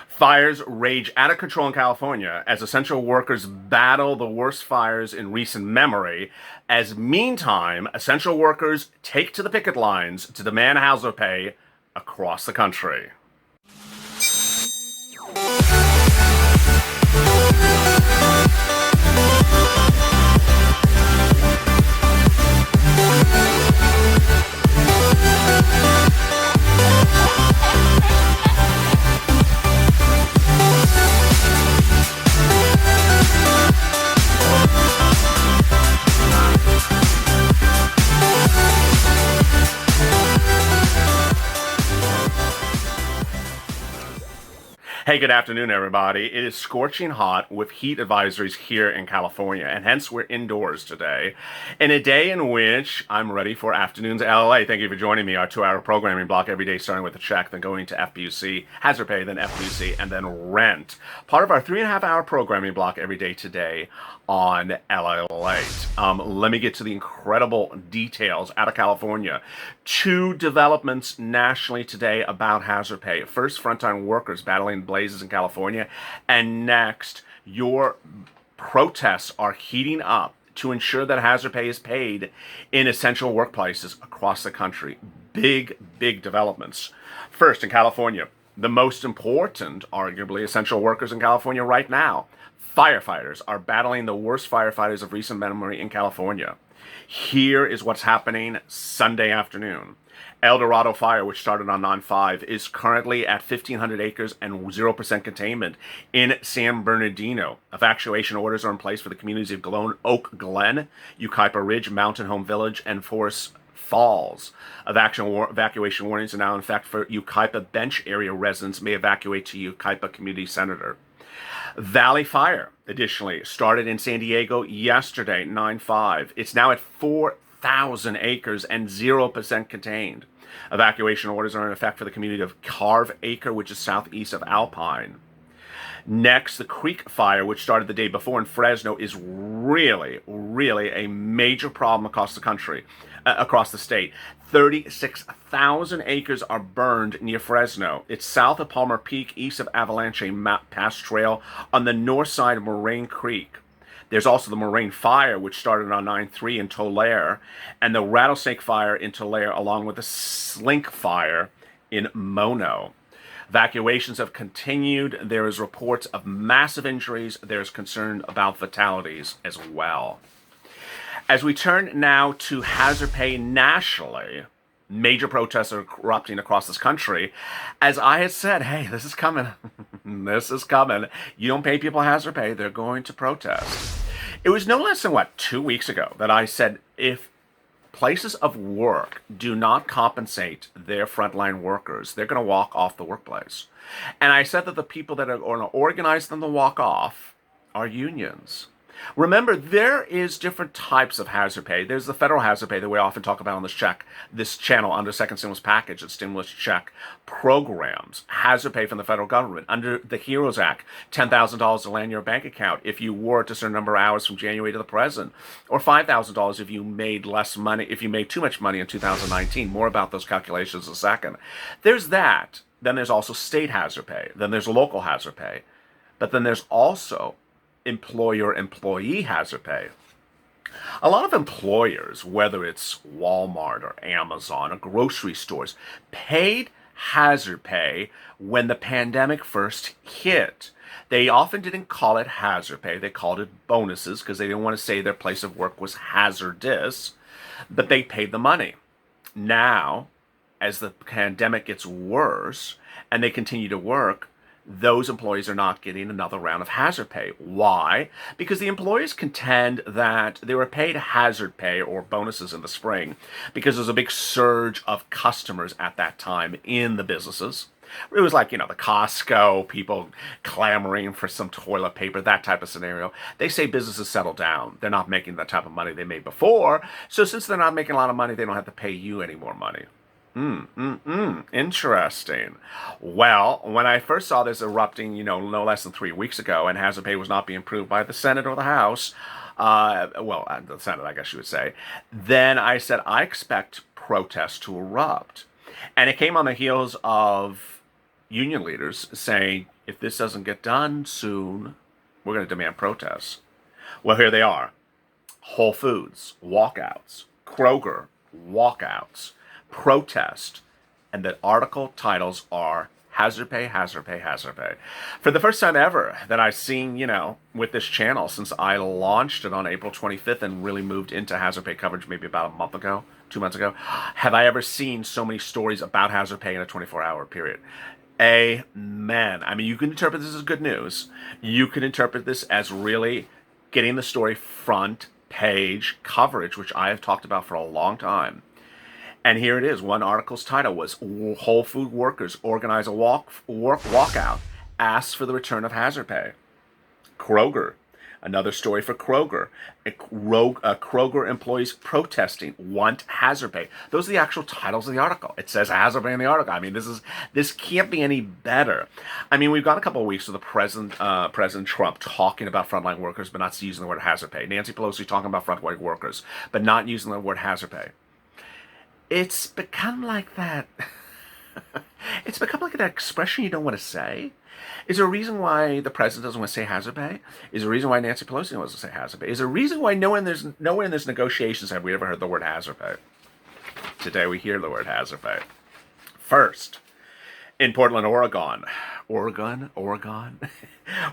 Fires rage out of control in California as essential workers battle the worst fires in recent memory. As meantime, essential workers take to the picket lines to demand hazard pay across the country. Hey, good afternoon, everybody. It is scorching hot with heat advisories here in California, and hence we're indoors today. In a day in which I'm ready for afternoons LALATE. Thank you for joining me. Our 2-hour programming block every day, starting with a check, then going to FPUC, hazard pay, then FPUC, and then rent. Part of our 3.5-hour programming block every day today on LALATE. Let me get to the incredible details out of California. 2 developments nationally today about hazard pay. First, frontline workers battling blazes in California, and next, your protests are heating up to ensure that hazard pay is paid in essential workplaces across the country. Big developments. First, in California, the most important, arguably, essential workers in California right now. Firefighters are battling the worst firefighters of recent memory in California. Here is what's happening Sunday afternoon. El Dorado fire, which started on 9/5, is currently at 1,500 acres and 0% containment in San Bernardino. Evacuation orders are in place for the communities of Oak Glen, Yucaipa Ridge, Mountain Home Village, and Forest Falls. Evacuation warnings are now in effect for Yucaipa Bench area residents may evacuate to Yucaipa Community Center. Valley Fire, additionally, started in San Diego yesterday, 9/5. It's now at 4,000 acres and 0% contained. Evacuation orders are in effect for the community of Carve Acre, which is southeast of Alpine. Next, the Creek Fire, which started the day before in Fresno, is really a major problem across the country, across the state. 36,000 acres are burned near Fresno. It's south of Palmer Peak, east of Avalanche Pass Trail, on the north side of Moraine Creek. There's also the Moraine Fire, which started on 9/3 in Tulare, and the Rattlesnake Fire in Tulare, along with the Slink Fire in Mono. Evacuations have continued. There is reports of massive injuries. There's concern about fatalities as well. As we turn now to hazard pay nationally, major protests are erupting across this country. As I had said, hey, this is coming. This is coming. You don't pay people hazard pay, they're going to protest. It was no less than, 2 weeks ago that I said, if places of work do not compensate their frontline workers, they're going to walk off the workplace. And I said that the people that are going to organize them to walk off are unions. Remember, there is different types of hazard pay. There's the federal hazard pay that we often talk about on this channel under second stimulus package and stimulus check programs. Hazard pay from the federal government. Under the HEROES Act, $10,000 to land your bank account if you worked a certain number of hours from January to the present. Or $5,000 if you made less money, if you made too much money in 2019. More about those calculations in a second. There's that. Then there's also state hazard pay. Then there's local hazard pay. But then there's also employer-employee hazard pay. A lot of employers, whether it's Walmart or Amazon or grocery stores, paid hazard pay when the pandemic first hit. They often didn't call it hazard pay. They called it bonuses because they didn't want to say their place of work was hazardous, but they paid the money. Now, as the pandemic gets worse and they continue to work, those employees are not getting another round of hazard pay. Why? Because the employees contend that they were paid hazard pay or bonuses in the spring because there was a big surge of customers at that time in the businesses. It was like, the Costco, people clamoring for some toilet paper, that type of scenario. They say businesses settle down. They're not making the type of money they made before. So since they're not making a lot of money, they don't have to pay you any more money. Interesting. Well, when I first saw this erupting, no less than 3 weeks ago, and hazard pay was not being approved by the Senate or the House, the Senate, I guess you would say, then I said, I expect protests to erupt. And it came on the heels of union leaders saying, if this doesn't get done soon, we're going to demand protests. Well, here they are. Whole Foods, walkouts. Kroger, walkouts. Protest. And the article titles are hazard pay, hazard pay, hazard pay. For the first time ever that I've seen, with this channel since I launched it on April 25th and really moved into hazard pay coverage maybe about a month ago, 2 months ago, have I ever seen so many stories about hazard pay in a 24-hour period. Amen. I mean, you can interpret this as good news. You can interpret this as really getting the story front page coverage, which I have talked about for a long time. And here it is. One article's title was Whole Food Workers Organize a Walkout, Asks for the Return of Hazard Pay. Kroger, another story for Kroger. Kroger employees protesting want hazard pay. Those are the actual titles of the article. It says hazard pay in the article. I mean, this can't be any better. I mean, we've got a couple of weeks with the President Trump talking about frontline workers, but not using the word hazard pay. Nancy Pelosi talking about frontline workers, but not using the word hazard pay. It's become like that. It's become like that expression you don't want to say. Is there a reason why the president doesn't want to say hazard pay? Is there a reason why Nancy Pelosi doesn't want to say hazard pay? Is there a reason why nowhere in this negotiations have we ever heard the word hazard pay? Today we hear the word hazard pay. First, in Portland, Oregon,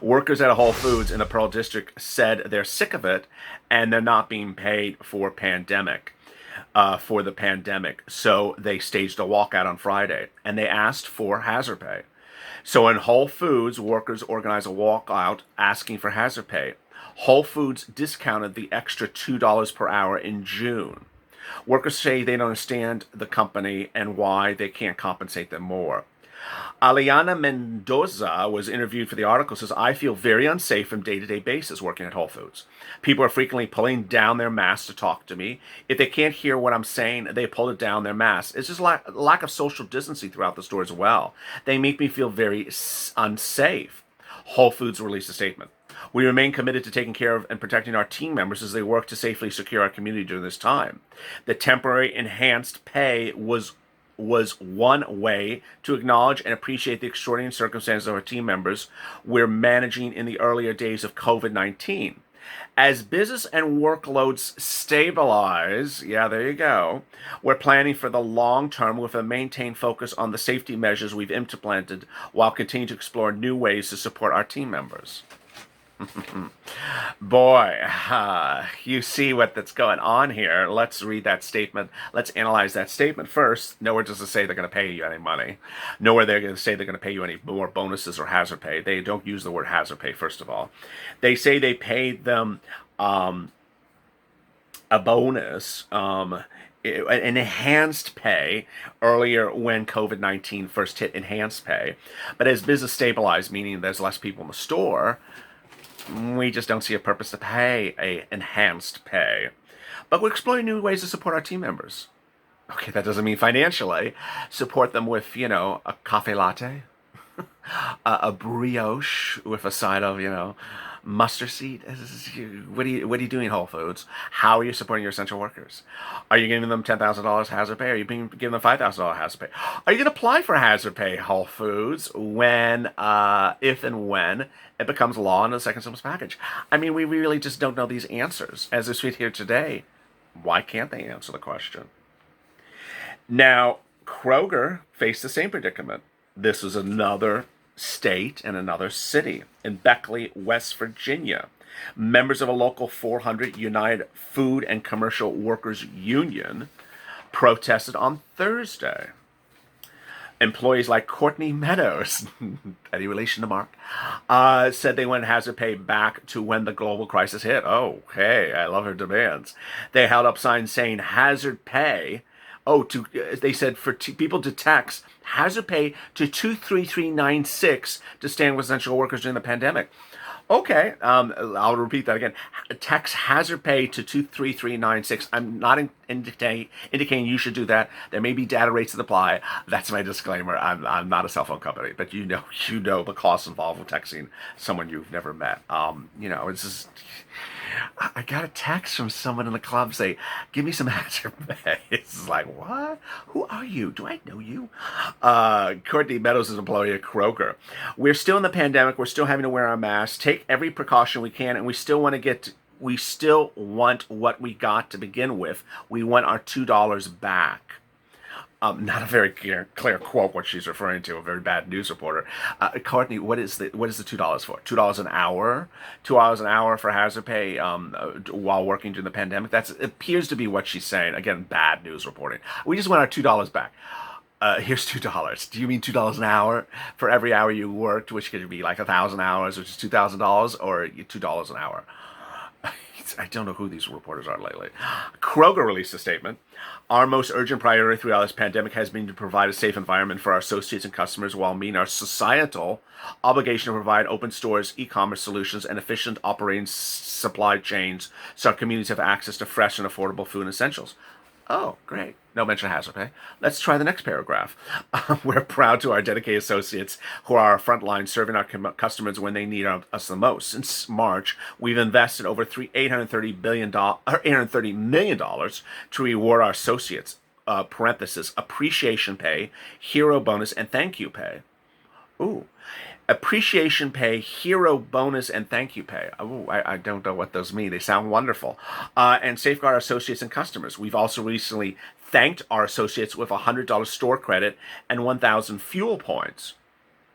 workers at a Whole Foods in the Pearl District said they're sick of it and they're not being paid for the pandemic. So they staged a walkout on Friday and they asked for hazard pay. So in Whole Foods, workers organized a walkout asking for hazard pay. Whole Foods discounted the extra $2 per hour in June. Workers say they don't understand the company and why they can't compensate them more. Aliana Mendoza was interviewed for the article, says, I feel very unsafe from day-to-day basis working at Whole Foods. People are frequently pulling down their masks to talk to me. If they can't hear what I'm saying, they pull it down their masks. It's just lack of social distancing throughout the store as well. They make me feel very unsafe. Whole Foods released a statement. We remain committed to taking care of and protecting our team members as they work to safely secure our community during this time. The temporary enhanced pay was one way to acknowledge and appreciate the extraordinary circumstances of our team members we're managing in the earlier days of COVID-19. As business and workloads stabilize, yeah, there you go, we're planning for the long term with a maintained focus on the safety measures we've implemented while continuing to explore new ways to support our team members. Boy, you see that's going on here. Let's read that statement. Let's analyze that statement first. Nowhere does it say they're going to pay you any money. Nowhere they're going to say they're going to pay you any more bonuses or hazard pay. They don't use the word hazard pay, first of all. They say they paid them a bonus, an enhanced pay earlier when COVID-19 first hit, enhanced pay. But as business stabilized, meaning there's less people in the store, we just don't see a purpose to pay a enhanced pay. But we're exploring new ways to support our team members. Okay, that doesn't mean financially. Support them with, a cafe latte, a brioche with a side of, mustard seed. What are you doing, Whole Foods? How are you supporting your essential workers? Are you giving them $10,000 hazard pay? Are you giving them $5,000 hazard pay? Are you going to apply for hazard pay, Whole Foods, if and when it becomes law in the second stimulus package? I mean, we really just don't know these answers. As we sit here today, why can't they answer the question? Now, Kroger faced the same predicament. This was another state and another city in Beckley, West Virginia. Members of a local 400 United Food and Commercial Workers Union protested on Thursday. Employees like Courtney Meadows, any relation to Mark, said they want hazard pay back to when the global crisis hit. Oh, hey, I love her demands. They held up signs saying hazard pay. They said for people to text hazard pay to 23396 to stand with essential workers during the pandemic. Okay, I'll repeat that again. Text hazard pay to 23396. I'm not indicating you should do that. There may be data rates that apply. That's my disclaimer. I'm not a cell phone company, but you know the costs involved with texting someone you've never met. It's just I got a text from someone in the club say, give me some hazard pay. It's like, what? Who are you? Do I know you? Courtney Meadows is an employee at Kroger. We're still in the pandemic. We're still having to wear our masks, take every precaution we can, and we still want to we still want what we got to begin with. We want our $2 back. Not a very clear quote what she's referring to. A very bad news reporter. Courtney, what is the $2 for? $2 an hour? $2 an hour for hazard pay while working during the pandemic? That appears to be what she's saying. Again, bad news reporting. We just want our $2 back. Here's $2. Do you mean $2 an hour for every hour you worked, which could be like 1,000 hours, which is $2,000, or $2 an hour? I don't know who these reporters are lately. Kroger released a statement. Our most urgent priority throughout this pandemic has been to provide a safe environment for our associates and customers while meeting our societal obligation to provide open stores, e-commerce solutions, and efficient operating supply chains so our communities have access to fresh and affordable food and essentials. Oh, great. No mention of hazard pay. Let's try the next paragraph. We're proud to our dedicated associates who are our front line serving our customers when they need us the most. Since March, we've invested over $830 million to reward our associates, parenthesis, appreciation pay, hero bonus, and thank you pay. Ooh. Appreciation pay, hero bonus, and thank you pay. Oh, I don't know what those mean. They sound wonderful. And safeguard our associates and customers. We've also recently thanked our associates with a $100 store credit and 1,000 fuel points.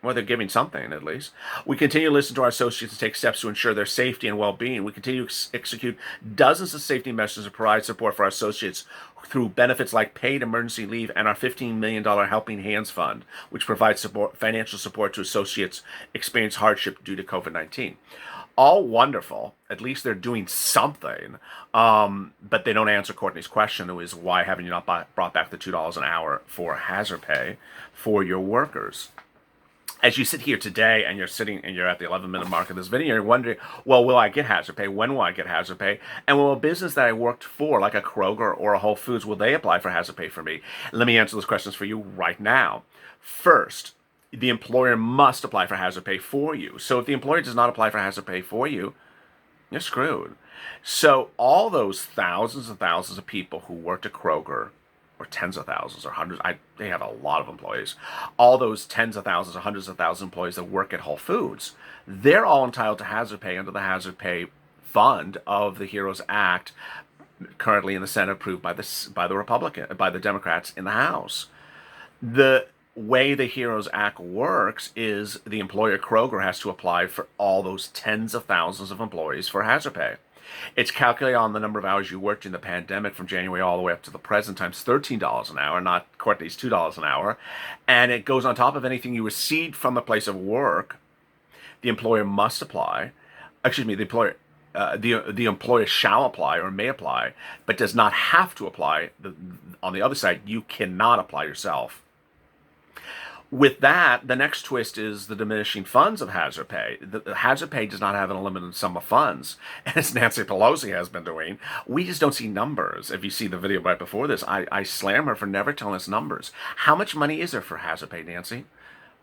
Well, they're giving something, at least. We continue to listen to our associates and take steps to ensure their safety and well-being. We continue to execute dozens of safety measures to provide support for our associates through benefits like paid emergency leave and our $15 million Helping Hands Fund, which provides financial support to associates experiencing hardship due to COVID-19. All wonderful. At least they're doing something. But they don't answer Courtney's question, who is, why haven't you not brought back the $2 an hour for hazard pay for your workers? As you sit here today and you're at the 11-minute mark of this video, you're wondering, well, will I get hazard pay? When will I get hazard pay? And will a business that I worked for, like a Kroger or a Whole Foods, will they apply for hazard pay for me? Let me answer those questions for you right now. First, the employer must apply for hazard pay for you. So if the employer does not apply for hazard pay for you, you're screwed. So all those thousands and thousands of people who worked at Kroger, or tens of thousands or hundreds, they have a lot of employees. All those tens of thousands or hundreds of thousands of employees that work at Whole Foods, they're all entitled to hazard pay under the hazard pay fund of the HEROES Act, currently in the Senate, approved by the Democrats in the House. The way the HEROES Act works is the employer Kroger has to apply for all those tens of thousands of employees for hazard pay. It's calculated on the number of hours you worked in the pandemic from January all the way up to the present times $13 an hour, not Courtney's $2 an hour. And it goes on top of anything you received from the place of work. The employer must apply. The employer shall apply or may apply, but does not have to apply. On the other side, you cannot apply yourself. With that, the next twist is the diminishing funds of hazard pay. The hazard pay does not have an unlimited sum of funds, as Nancy Pelosi has been doing. We just don't see numbers. If you see the video right before this, I slam her for never telling us numbers. How much money is there for hazard pay, Nancy?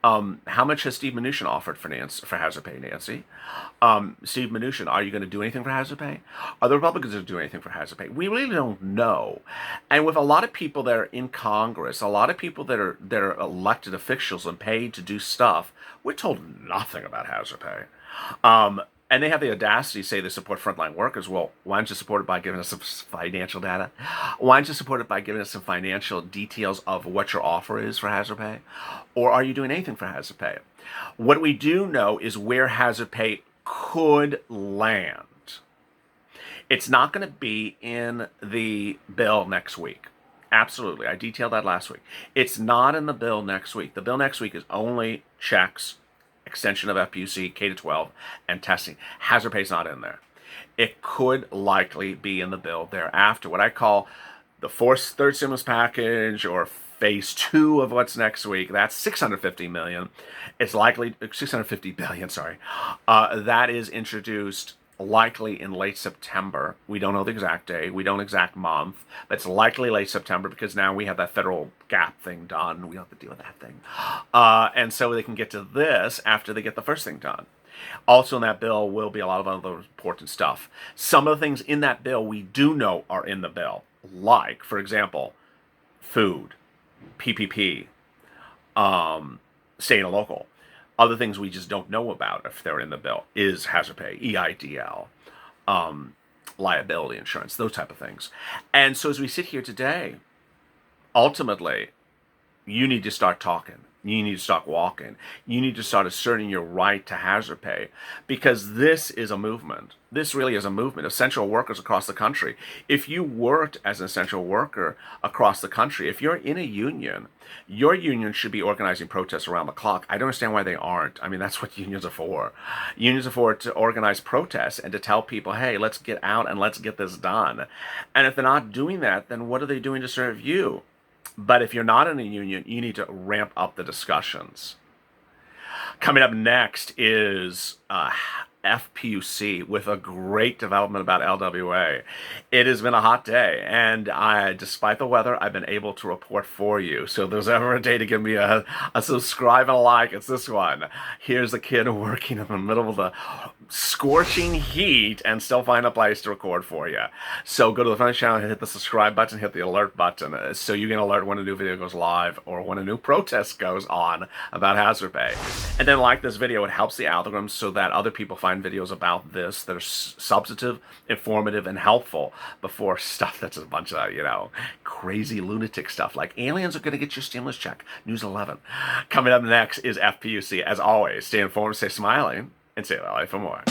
How much has Steve Mnuchin offered for hazard pay, Nancy? Steve Mnuchin, are you going to do anything for hazard pay? Are the Republicans going to do anything for hazard pay? We really don't know. And with a lot of people that are in Congress, a lot of people that are elected officials and paid to do stuff, we're told nothing about hazard pay. And they have the audacity to say they support frontline workers. Well, why don't you support it by giving us some financial data? Why don't you support it by giving us some financial details of what your offer is for hazard pay? Or are you doing anything for hazard pay? What we do know is where hazard pay could land. It's not going to be in the bill next week. Absolutely. I detailed that last week. It's not in the bill next week. The bill next week is only checks, extension of FPUC, K-12, and testing. Hazard pay is not in there. It could likely be in the bill thereafter. What I call the third stimulus package, or phase 2 of what's next week, that's $650 million. It's likely $650 billion. Sorry, that is introduced likely in late September. We don't know the exact day. We don't exact month. But it's likely late September because now we have that federal gap thing done. We don't have to deal with that thing. And so they can get to this after they get the first thing done. Also in that bill will be a lot of other important stuff. Some of the things in that bill we do know are in the bill. Like, for example, food, PPP, state and local. Other things we just don't know about if they're in the bill is hazard pay, EIDL, liability insurance, those type of things. And so as we sit here today, ultimately, you need to start talking. You need to start walking. You need to start asserting your right to hazard pay, because this is a movement. This really is a movement. Essential workers across the country. If you worked as an essential worker across the country, if you're in a union, your union should be organizing protests around the clock. I don't understand why they aren't. I mean, that's what unions are for. Unions are for to organize protests and to tell people, hey, let's get out and let's get this done. And if they're not doing that, then what are they doing to serve you? But if you're not in a union, you need to ramp up the discussions. Coming up next is FPUC with a great development about LWA. It has been a hot day, and despite the weather, I've been able to report for you. So if there's ever a day to give me a subscribe and a like, it's this one. Here's a kid working in the middle of the scorching heat and still find a place to record for you. So go to the front of the channel and hit the subscribe button, hit the alert button, so you get an alert when a new video goes live or when a new protest goes on about hazard pay. And then like this video, it helps the algorithm so that other people find videos about this that are substantive, informative, and helpful before stuff that's a bunch of, crazy lunatic stuff like aliens are going to get your stimulus check. News 11. Coming up next is FPUC. As always, stay informed, stay smiling, and stay alive for more.